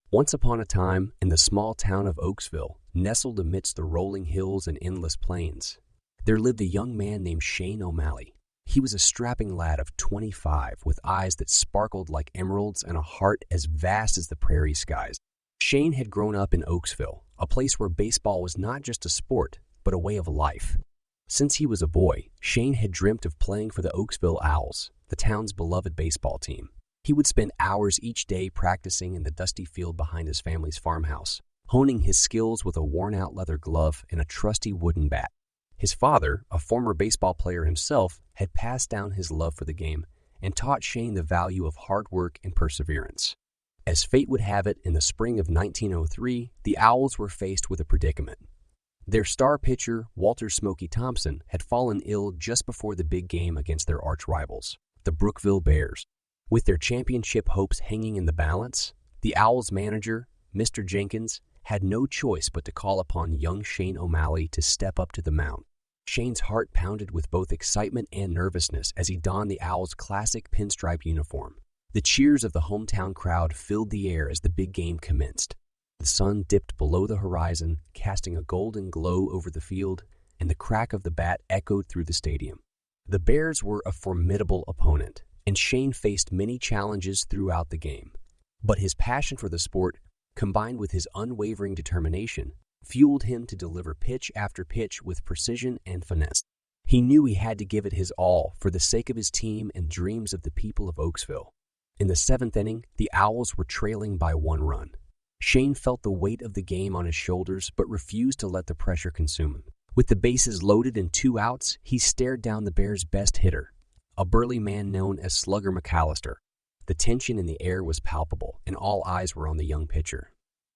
Once upon a time, in the small town of Oaksville, nestled amidst the rolling hills and endless plains, there lived a young man named Shane OMalley. He was a strapping lad of 25 with eyes that sparkled like emeralds and a heart as vast as the prairie skies. Shane had grown up in Oaksville, a place where baseball was not just a sport, but a way of life. Since he was a boy, Shane had dreamt of playing for the Oaksville Owls, the town's beloved baseball team. He would spend hours each day practicing in the dusty field behind his family's farmhouse, honing his skills with a worn-out leather glove and a trusty wooden bat. His father, a former baseball player himself, had passed down his love for the game and taught Shane the value of hard work and perseverance. As fate would have it, in the spring of 1903, the Owls were faced with a predicament. Their star pitcher, Walter "Smoky" Thompson, had fallen ill just before the big game against their arch-rivals, the Brookville Bears. With their championship hopes hanging in the balance, the Owls' manager, Mr. Jenkins, had no choice but to call upon young Shane OMalley to step up to the mound. Shane's heart pounded with both excitement and nervousness as he donned the Owls' classic pinstripe uniform. The cheers of the hometown crowd filled the air as the big game commenced. The sun dipped below the horizon, casting a golden glow over the field, and the crack of the bat echoed through the stadium. The Bears were a formidable opponent, and Shane faced many challenges throughout the game. But his passion for the sport, combined with his unwavering determination, fueled him to deliver pitch after pitch with precision and finesse. He knew he had to give it his all for the sake of his team and dreams of the people of Oaksville. In the seventh inning, the Owls were trailing by 1 run. Shane felt the weight of the game on his shoulders but refused to let the pressure consume him. With the bases loaded and 2 outs, he stared down the Bears' best hitter, a burly man known as Slugger McAllister. The tension in the air was palpable, and all eyes were on the young pitcher.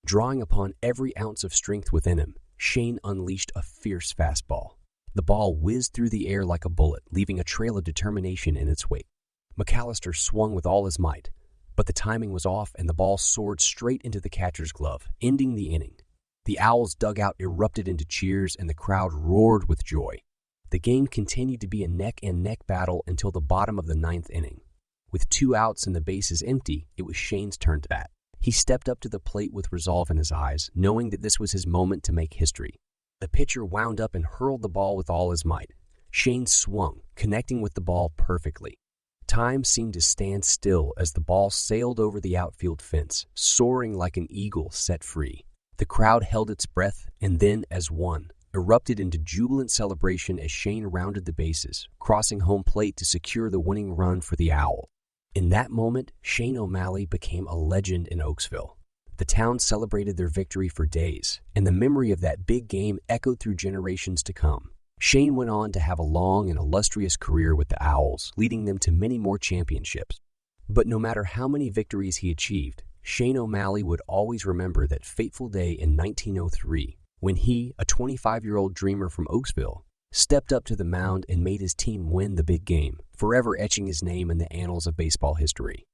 Drawing upon every ounce of strength within him, Shane unleashed a fierce fastball. The ball whizzed through the air like a bullet, leaving a trail of determination in its wake. McAllister swung with all his might, but the timing was off and the ball soared straight into the catcher's glove, ending the inning. The Owls' dugout erupted into cheers and the crowd roared with joy. The game continued to be a neck-and-neck battle until the bottom of the 9th inning. With 2 outs and the bases empty, it was Shane's turn to bat. He stepped up to the plate with resolve in his eyes, knowing that this was his moment to make history. The pitcher wound up and hurled the ball with all his might. Shane swung, connecting with the ball perfectly. Time seemed to stand still as the ball sailed over the outfield fence, soaring like an eagle set free. The crowd held its breath and then, as one, erupted into jubilant celebration as Shane rounded the bases, crossing home plate to secure the winning run for the Owls. In that moment, Shane OMalley became a legend in Oaksville. The town celebrated their victory for days, and the memory of that big game echoed through generations to come. Shane went on to have a long and illustrious career with the Owls, leading them to many more championships. But no matter how many victories he achieved, Shane OMalley would always remember that fateful day in 1903 when he, a 25-year-old dreamer from Oaksville, stepped up to the mound and made his team win the big game, forever etching his name in the annals of baseball history.